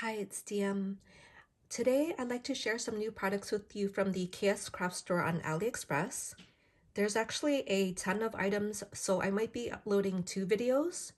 Hi, it's DM. Today, I'd like to share some new products with you from the KSCRAFT store on Aliexpress. There's actually a ton of items, so I might be uploading 2 videos,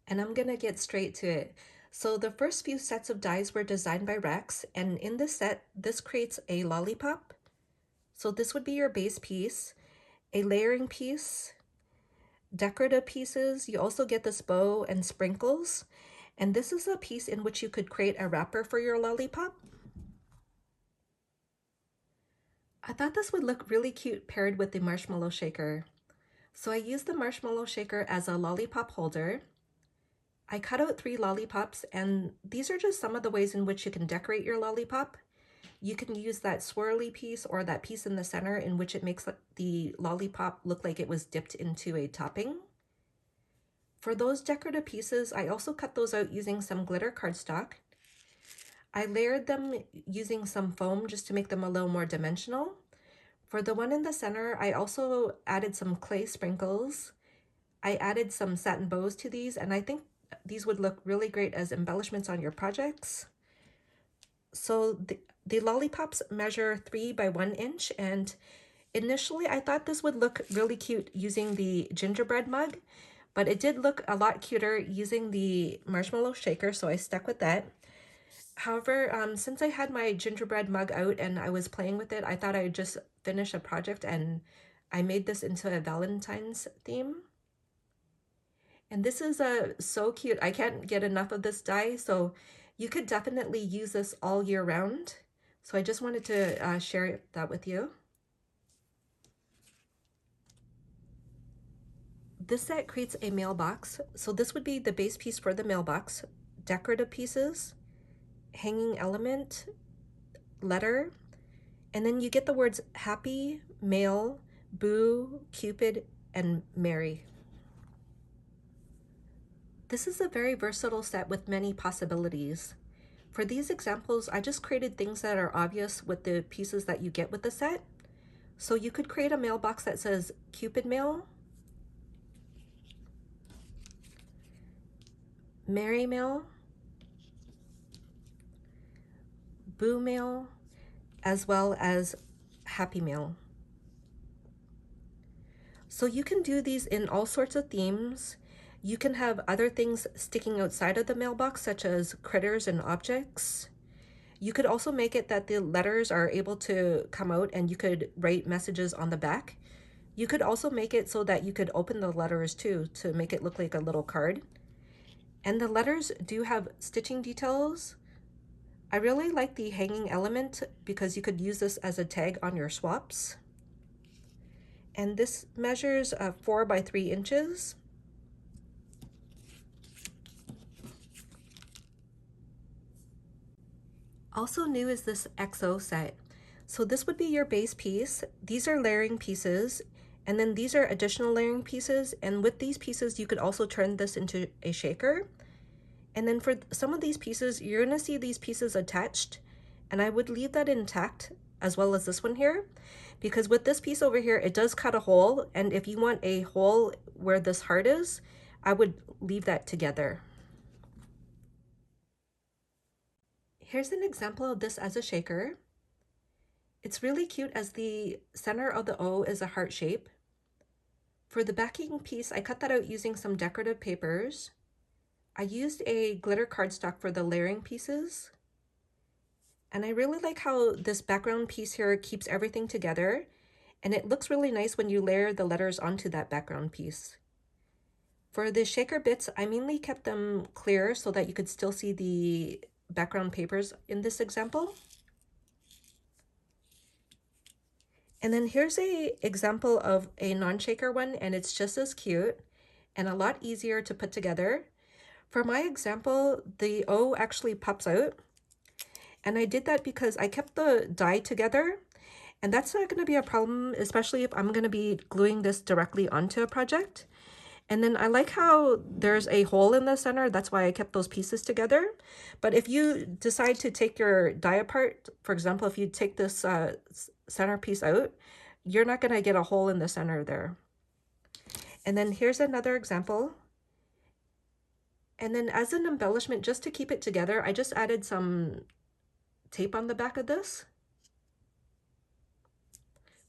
and I'm gonna get straight to it. So the first few sets of dies were designed by Rex, and in this set, this creates a lollipop. So this would be your base piece, a layering piece, decorative pieces. You also get this bow and sprinkles, and this is a piece in which you could create a wrapper for your lollipop. I thought this would look really cute paired with the marshmallow shaker. So I used the marshmallow shaker as a lollipop holder. I cut out 3 lollipops, and these are just some of the ways in which you can decorate your lollipop. You can use that swirly piece or that piece in the center in which it makes the lollipop look like it was dipped into a topping. For those decorative pieces, I also cut those out using some glitter cardstock. I layered them using some foam just to make them a little more dimensional. For the one in the center, I also added some clay sprinkles. I added some satin bows to these, and I think these would look really great as embellishments on your projects. So the lollipops measure 3 by 1 inch, and initially I thought this would look really cute using the gingerbread mug, but it did look a lot cuter using the marshmallow shaker, so I stuck with that. However, since I had my gingerbread mug out and I was playing with it, I thought I'd just finish a project, and I made this into a Valentine's theme. And this is so cute. I can't get enough of this die, so you could definitely use this all year round. So I just wanted to share that with you. This set creates a mailbox. So this would be the base piece for the mailbox, decorative pieces, hanging element, letter, and then you get the words happy, mail, boo, Cupid, and Mary. This is a very versatile set with many possibilities. For these examples, I just created things that are obvious with the pieces that you get with the set. So you could create a mailbox that says Cupid Mail, Mary Mail, Boo Mail, as well as Happy Mail. So you can do these in all sorts of themes. You can have other things sticking outside of the mailbox, such as critters and objects. You could also make it that the letters are able to come out and you could write messages on the back. You could also make it so that you could open the letters too to make it look like a little card. And the letters do have stitching details. I really like the hanging element because you could use this as a tag on your swaps. And this measures 4 by 3 inches. Also new is this XO set. So this would be your base piece. These are layering pieces, and then these are additional layering pieces. And with these pieces, you could also turn this into a shaker. And then for some of these pieces, you're gonna see these pieces attached, and I would leave that intact as well as this one here, because with this piece over here, it does cut a hole. And if you want a hole where this heart is, I would leave that together. Here's an example of this as a shaker. It's really cute as the center of the O is a heart shape. For the backing piece, I cut that out using some decorative papers. I used a glitter cardstock for the layering pieces. And I really like how this background piece here keeps everything together. And it looks really nice when you layer the letters onto that background piece. For the shaker bits, I mainly kept them clear so that you could still see the background papers in this example. And then here's a example of a non-shaker one, and it's just as cute and a lot easier to put together. For my example, the O actually pops out, and I did that because I kept the die together, and that's not going to be a problem, especially if I'm going to be gluing this directly onto a project. And then I like how there's a hole in the center. That's why I kept those pieces together. But if you decide to take your die apart, for example, if you take this center piece out, you're not going to get a hole in the center there. And then here's another example. And then as an embellishment, just to keep it together, I just added some tape on the back of this.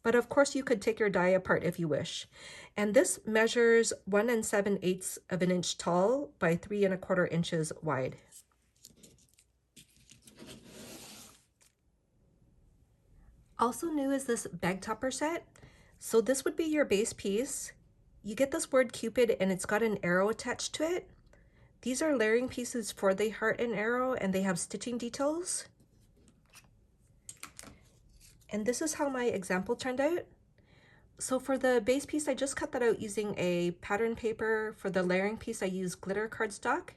But of course you could take your die apart if you wish. And this measures 1 7/8 of an inch tall by 3 1/4 inches wide. Also new is this bag topper set. So this would be your base piece. You get this word Cupid and it's got an arrow attached to it. These are layering pieces for the heart and arrow, and they have stitching details. And this is how my example turned out. So for the base piece, I just cut that out using a pattern paper. For the layering piece, I used glitter cardstock.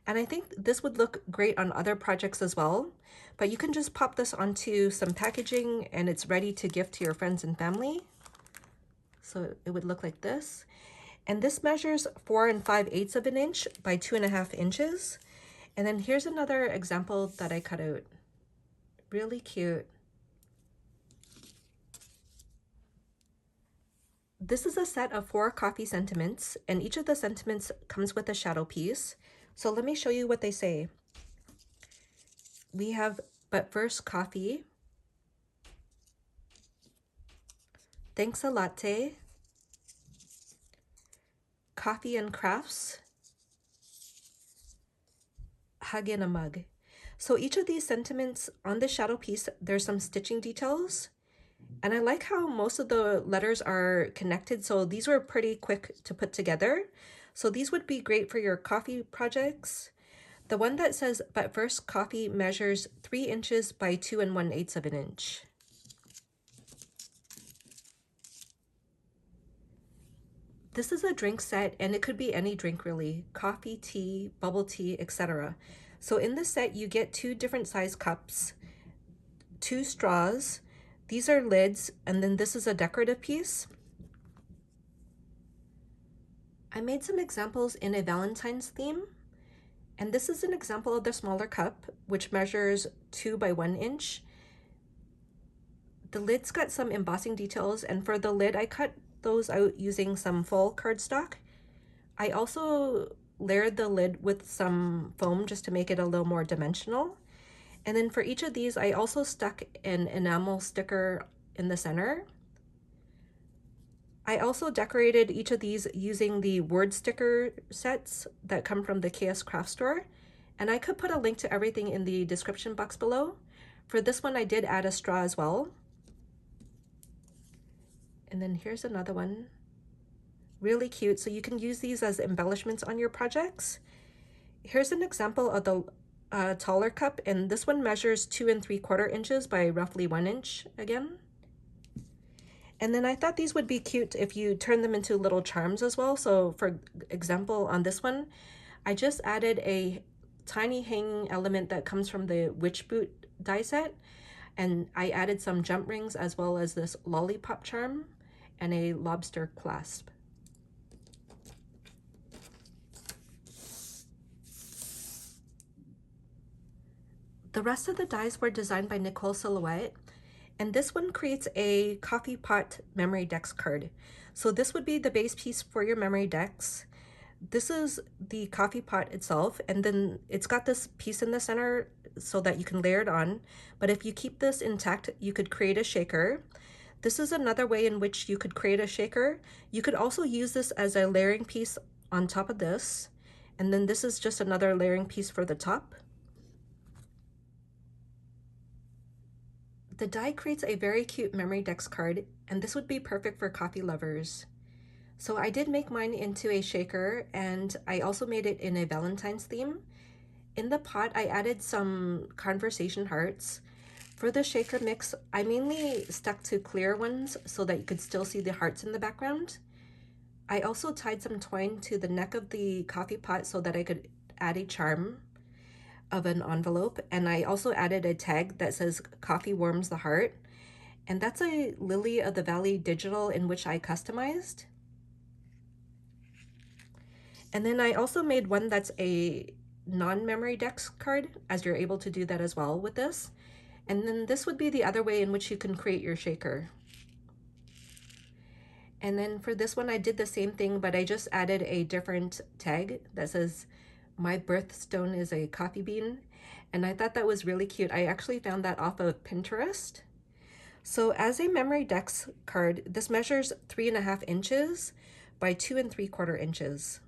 And I think this would look great on other projects as well. But you can just pop this onto some packaging and it's ready to gift to your friends and family. So it would look like this. And this measures 4 5/8 of an inch by 2 1/2 inches. And then here's another example that I cut out. Really cute. This is a set of 4 coffee sentiments, and each of the sentiments comes with a shadow piece. So let me show you what they say. We have "But first coffee," "Thanks a latte," "Coffee and crafts," "Hug in a mug." So each of these sentiments on the shadow piece, there's some stitching details. And I like how most of the letters are connected, so these were pretty quick to put together. So these would be great for your coffee projects. The one that says "But first coffee" measures 3 inches by 2 1/8 of an inch. This is a drink set, and it could be any drink really: coffee, tea, bubble tea, etc. So in this set, you get 2 different size cups, 2 straws. These are lids, and then this is a decorative piece. I made some examples in a Valentine's theme, and this is an example of the smaller cup, which measures 2 by 1 inch. The lid's got some embossing details, and for the lid, I cut those out using some full cardstock. I also layered the lid with some foam just to make it a little more dimensional. And then for each of these, I also stuck an enamel sticker in the center. I also decorated each of these using the word sticker sets that come from the KSCRAFT Store. And I could put a link to everything in the description box below. For this one, I did add a straw as well. And then here's another one. Really cute. So you can use these as embellishments on your projects. Here's an example of the taller cup, and this one measures 2 3/4 inches by roughly 1 inch again. And then I thought these would be cute if you turn them into little charms as well. So for example, on this one, I just added a tiny hanging element that comes from the witch boot die set, and I added some jump rings as well as this lollipop charm and a lobster clasp. The rest of the dies were designed by Nicole Silhouette, and this one creates a coffee pot memory decks card. So this would be the base piece for your memory decks. This is the coffee pot itself, and then it's got this piece in the center so that you can layer it on. But if you keep this intact, you could create a shaker. This is another way in which you could create a shaker. You could also use this as a layering piece on top of this. And then this is just another layering piece for the top. The die creates a very cute memory decks card, and this would be perfect for coffee lovers. So I did make mine into a shaker, and I also made it in a Valentine's theme. In the pot, I added some conversation hearts. For the shaker mix, I mainly stuck to clear ones so that you could still see the hearts in the background. I also tied some twine to the neck of the coffee pot so that I could add a charm of an envelope, and I also added a tag that says "Coffee warms the heart," and that's a Lily of the Valley digital in which I customized. And then I also made one that's a non-memory decks card, as you're able to do that as well with this. And then this would be the other way in which you can create your shaker. And then for this one, I did the same thing, but I just added a different tag that says My birthstone is a coffee bean, and I thought that was really cute. I actually found that off of Pinterest. So as a memory decks card, this measures 3.5 inches by 2 3/4 inches.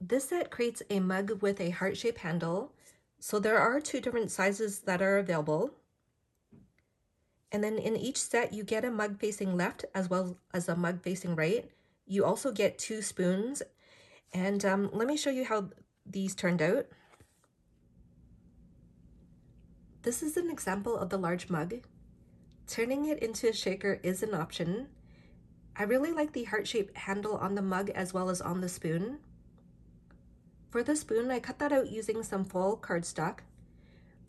This set creates a mug with a heart-shaped handle. So there are 2 different sizes that are available. And then in each set, you get a mug facing left as well as a mug facing right. You also get 2 spoons. And let me show you how these turned out. This is an example of the large mug. Turning it into a shaker is an option. I really like the heart-shaped handle on the mug as well as on the spoon. For the spoon, I cut that out using some foil cardstock.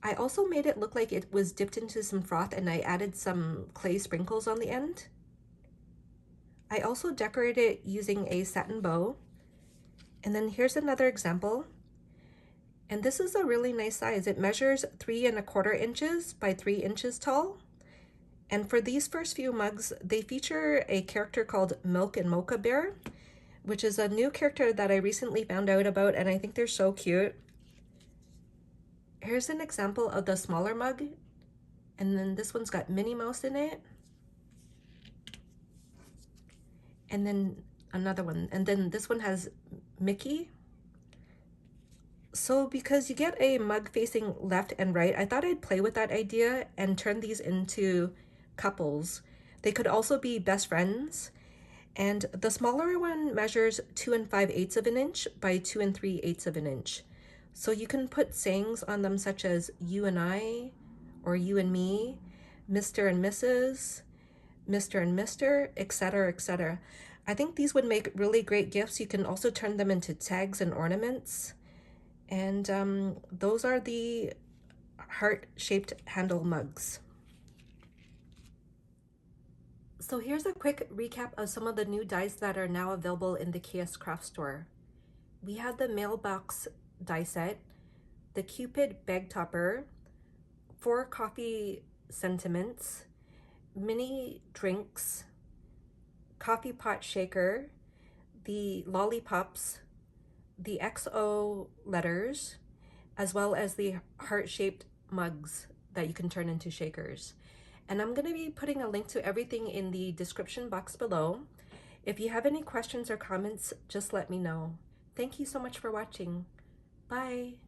I also made it look like it was dipped into some froth, and I added some clay sprinkles on the end. I also decorated it using a satin bow. And then here's another example. And this is a really nice size. It measures 3 1/4 inches by 3 inches tall. And for these first few mugs, they feature a character called Milk and Mocha Bear, which is a new character that I recently found out about, and I think they're so cute. Here's an example of the smaller mug, and then this one's got Minnie Mouse in it. And then another one, and then this one has Mickey. So because you get a mug facing left and right, I thought I'd play with that idea and turn these into couples. They could also be best friends. And the smaller one measures 2 5/8 of an inch by 2 3/8 of an inch. So you can put sayings on them such as you and I, or you and me, Mr. and Mrs., Mr. and Mr., etc., etc. I think these would make really great gifts. You can also turn them into tags and ornaments. And those are the heart-shaped handle mugs. So here's a quick recap of some of the new dies that are now available in the KSCRAFT store. We have the mailbox die set, the Cupid bag topper, 4 coffee sentiments, mini drinks, coffee pot shaker, the lollipops, the XO letters, as well as the heart-shaped mugs that you can turn into shakers. And I'm going to be putting a link to everything in the description box below. If you have any questions or comments, just let me know. Thank you so much for watching. Bye.